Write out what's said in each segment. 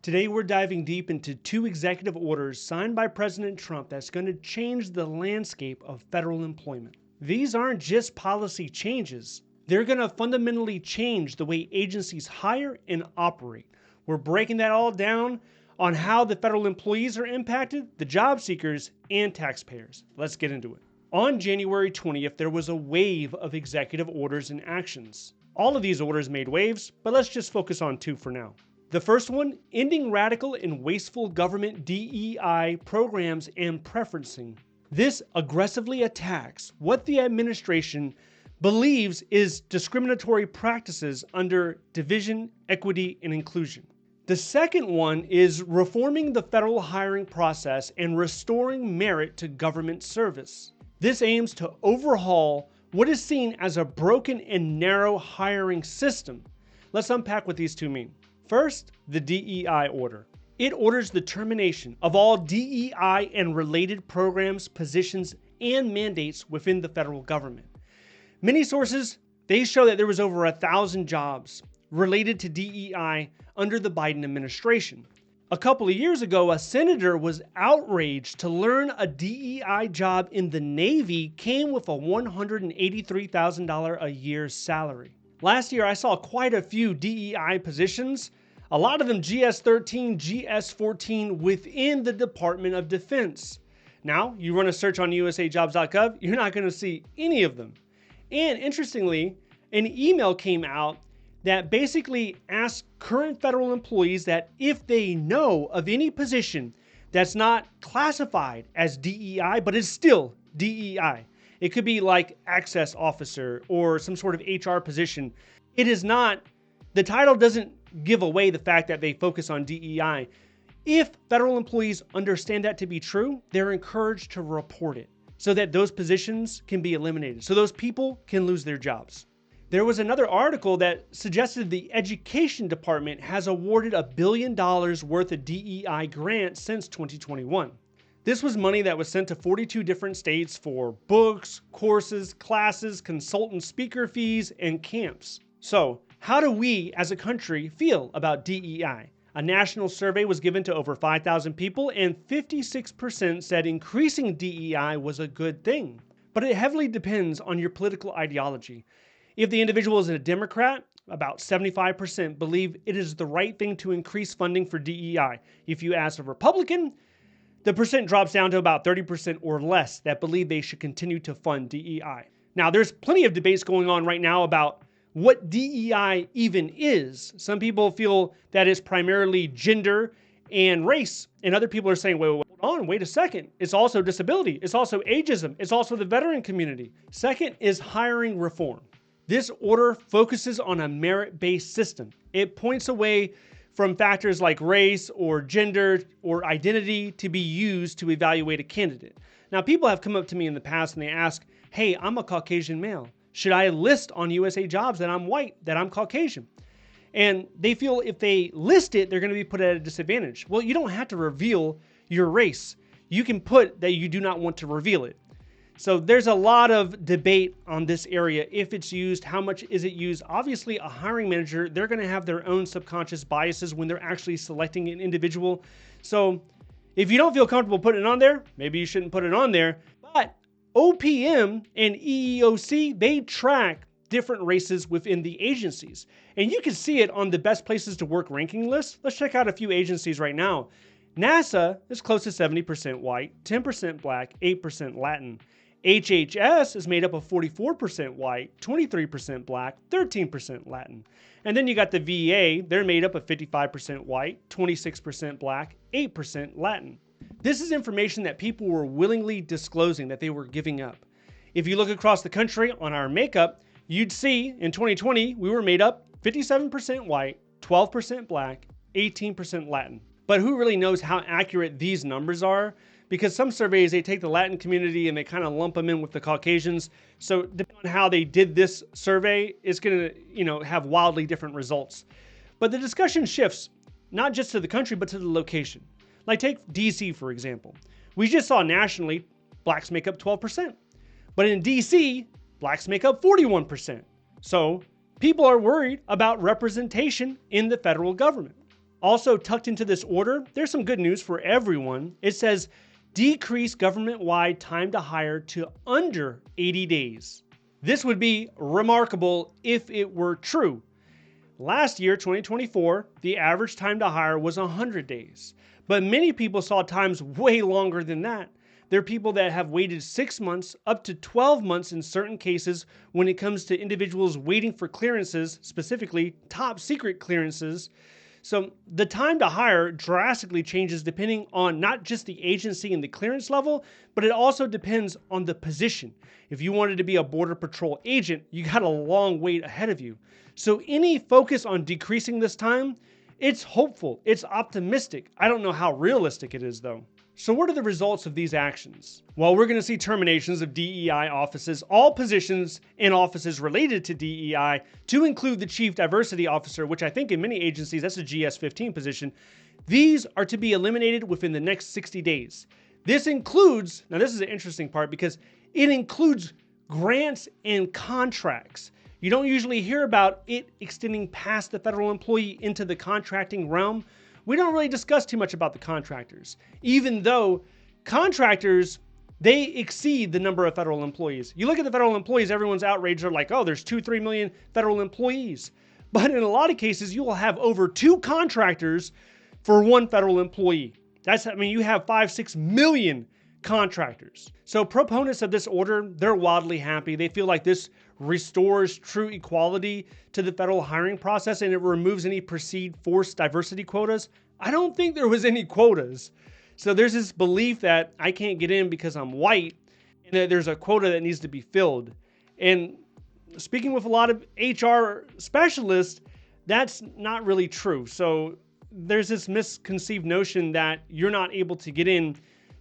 Today, we're diving deep into two executive orders signed by President Trump that's going to change the landscape of federal employment. These aren't just policy changes, they're going to fundamentally change the way agencies hire and operate. We're breaking that all down on how the federal employees are impacted, the job seekers, and taxpayers. Let's get into it. On January 20th, there was a wave of executive orders and actions. All of these orders made waves, but let's just focus on two for now. The first one, ending radical and wasteful government DEI programs and preferencing. This aggressively attacks what the administration believes is discriminatory practices under division, equity, and inclusion. The second one is reforming the federal hiring process and restoring merit to government service. This aims to overhaul what is seen as a broken and narrow hiring system. Let's unpack what these two mean. First, the DEI Order. It orders the termination of all DEI and related programs, positions, and mandates within the federal government. Many sources, they show that there was over 1,000 jobs related to DEI under the Biden administration. A couple of years ago, a senator was outraged to learn a DEI job in the Navy came with a $183,000 a year salary. Last year, I saw quite a few DEI positions, a lot of them GS-13, GS-14 within the Department of Defense. Now, you run a search on usajobs.gov, you're not going to see any of them. And interestingly, an email came out that basically asks current federal employees that if they know of any position that's not classified as DEI, but is still DEI, it could be like access officer or some sort of HR position. It is not, the title doesn't give away the fact that they focus on DEI. If federal employees understand that to be true, they're encouraged to report it so that those positions can be eliminated, so those people can lose their jobs. There was another article that suggested the Education Department has awarded $1 billion worth of DEI grants since 2021. This was money that was sent to 42 different states for books, courses, classes, consultant speaker fees, and camps. So, how do we as a country feel about DEI? A national survey was given to over 5,000 people, and 56% said increasing DEI was a good thing. But it heavily depends on your political ideology. If the individual is a Democrat, about 75% believe it is the right thing to increase funding for DEI. If you ask a Republican, the percent drops down to about 30% or less that believe they should continue to fund DEI. Now, there's plenty of debates going on right now about what DEI even is. Some people feel that it's primarily gender and race, and other people are saying, wait a second. It's also disability. It's also ageism. It's also the veteran community. Second is hiring reform. This order focuses on a merit-based system. It points away from factors like race or gender or identity to be used to evaluate a candidate. Now, people have come up to me in the past and they ask, hey, I'm a Caucasian male. Should I list on USA Jobs that I'm white, that I'm Caucasian? And they feel if they list it, they're going to be put at a disadvantage. Well, you don't have to reveal your race. You can put that you do not want to reveal it. So there's a lot of debate on this area. If it's used, how much is it used? Obviously, a hiring manager, they're going to have their own subconscious biases when they're actually selecting an individual. So if you don't feel comfortable putting it on there, maybe you shouldn't put it on there. But OPM and EEOC, they track different races within the agencies. And you can see it on the best places to work ranking list. Let's check out a few agencies right now. NASA is close to 70% white, 10% black, 8% Latin. HHS is made up of 44% white, 23% black, 13% Latin. And then you got the VA, they're made up of 55% white, 26% black, 8% Latin. This is information that people were willingly disclosing that they were giving up. If you look across the country on our makeup, you'd see in 2020, we were made up 57% white, 12% black, 18% Latin. But who really knows how accurate these numbers are? Because some surveys, they take the Latin community and they kind of lump them in with the Caucasians. So depending on how they did this survey, it's going to, have wildly different results. But the discussion shifts not just to the country, but to the location. Like take DC, for example. We just saw nationally, blacks make up 12%. But in DC, blacks make up 41%. So people are worried about representation in the federal government. Also tucked into this order, there's some good news for everyone. It says decrease government-wide time to hire to under 80 days. This would be remarkable if it were true. Last year, 2024, the average time to hire was 100 days. But many people saw times way longer than that. There are people that have waited 6 months, up to 12 months in certain cases when it comes to individuals waiting for clearances, specifically top secret clearances. So the time to hire drastically changes depending on not just the agency and the clearance level, but it also depends on the position. If you wanted to be a Border Patrol agent, you got a long wait ahead of you. So any focus on decreasing this time, it's hopeful, it's optimistic. I don't know how realistic it is though. So what are the results of these actions? Well, we're going to see terminations of DEI offices, all positions and offices related to DEI, to include the Chief Diversity Officer, which I think in many agencies, that's a GS-15 position. These are to be eliminated within the next 60 days. This includes, now this is an interesting part because it includes grants and contracts. You don't usually hear about it extending past the federal employee into the contracting realm. We don't really discuss too much about the contractors, even though contractors, they exceed the number of federal employees. You look at the federal employees, everyone's outraged. They're like, oh, there's 2-3 million federal employees. But in a lot of cases, you will have over 2 contractors for 1 federal employee. You have 5-6 million contractors. So proponents of this order, they're wildly happy. They feel like this restores true equality to the federal hiring process and it removes any perceived forced diversity quotas. I don't think there was any quotas. So there's this belief that I can't get in because I'm white and that there's a quota that needs to be filled. And speaking with a lot of HR specialists, that's not really true. So there's this misconceived notion that you're not able to get in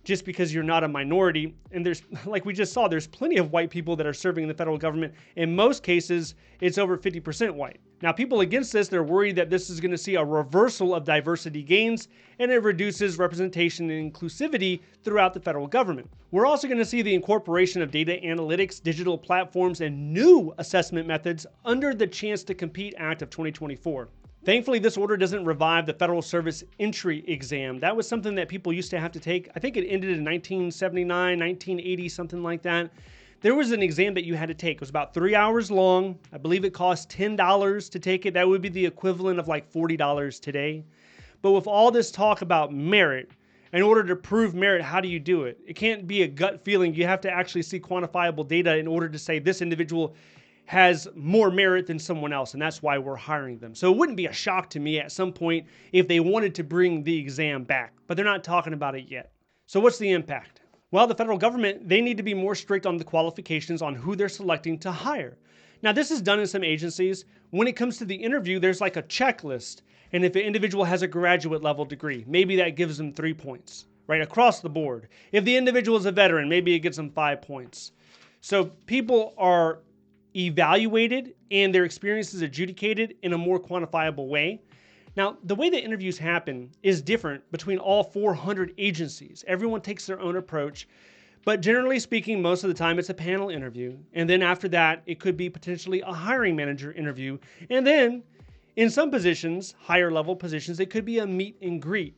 just because you're not a minority. And there's, like we just saw, there's plenty of white people that are serving in the federal government. In most cases, it's over 50% white. Now, people against this, they're worried that this is going to see a reversal of diversity gains and it reduces representation and inclusivity throughout the federal government. We're also going to see the incorporation of data analytics, digital platforms, and new assessment methods under the Chance to Compete Act of 2024. Thankfully, this order doesn't revive the Federal Service Entry Exam. That was something that people used to have to take. I think it ended in 1979, 1980, something like that. There was an exam that you had to take. It was about 3 hours long. I believe it cost $10 to take it. That would be the equivalent of like $40 today. But with all this talk about merit, in order to prove merit, how do you do it? It can't be a gut feeling. You have to actually see quantifiable data in order to say this individual has more merit than someone else, and that's why we're hiring them. So it wouldn't be a shock to me at some point if they wanted to bring the exam back, but they're not talking about it yet. So what's the impact? Well, the federal government, they need to be more strict on the qualifications on who they're selecting to hire. Now, this is done in some agencies. When it comes to the interview, there's like a checklist, and if an individual has a graduate level degree, maybe that gives them 3 points, right, across the board. If the individual is a veteran, maybe it gets them 5 points. So people are evaluated and their experiences adjudicated in a more quantifiable way. Now, the way the interviews happen is different between all 400 agencies. Everyone takes their own approach, but generally speaking, most of the time it's a panel interview. And then after that, it could be potentially a hiring manager interview. And then in some positions, higher level positions, it could be a meet and greet.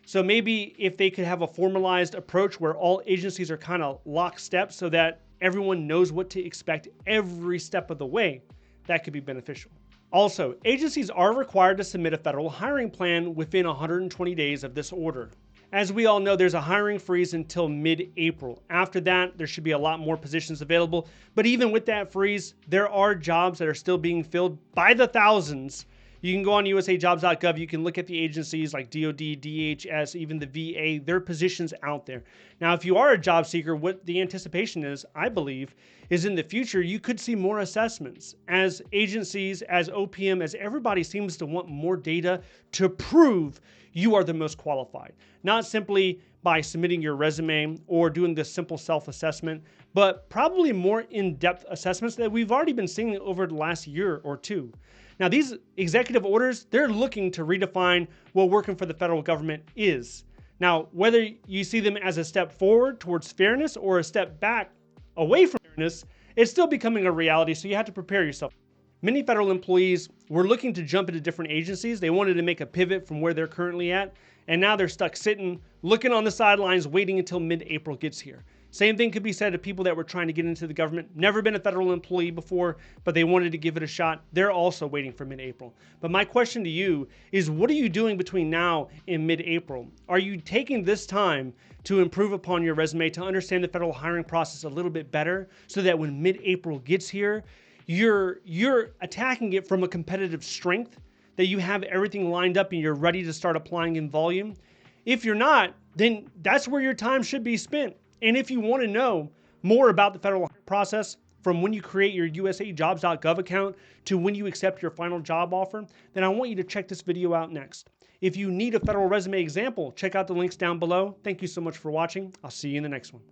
So maybe if they could have a formalized approach where all agencies are kind of lockstep so that everyone knows what to expect every step of the way, that could be beneficial. Also, agencies are required to submit a federal hiring plan within 120 days of this order. As we all know, there's a hiring freeze until mid-April. After that, there should be a lot more positions available. But even with that freeze, there are jobs that are still being filled by the thousands. You can go on usajobs.gov. You can look at the agencies like DOD, DHS, even the VA. There are positions out there. Now, if you are a job seeker, what the anticipation is, I believe, is in the future, you could see more assessments as agencies, as OPM, as everybody seems to want more data to prove you are the most qualified. Not simply by submitting your resume or doing this simple self-assessment, but probably more in-depth assessments that we've already been seeing over the last year or two. Now, these executive orders, they're looking to redefine what working for the federal government is. Now, whether you see them as a step forward towards fairness or a step back away from fairness, it's still becoming a reality, so you have to prepare yourself. Many federal employees were looking to jump into different agencies. They wanted to make a pivot from where they're currently at, and now they're stuck sitting, looking on the sidelines, waiting until mid-April gets here. Same thing could be said of people that were trying to get into the government, never been a federal employee before, but they wanted to give it a shot. They're also waiting for mid-April. But my question to you is, what are you doing between now and mid-April? Are you taking this time to improve upon your resume, to understand the federal hiring process a little bit better, so that when mid-April gets here, you're attacking it from a competitive strength, that you have everything lined up and you're ready to start applying in volume? If you're not, then that's where your time should be spent. And if you want to know more about the federal process, from when you create your usajobs.gov account to when you accept your final job offer, then I want you to check this video out next. If you need a federal resume example, check out the links down below. Thank you so much for watching. I'll see you in the next one.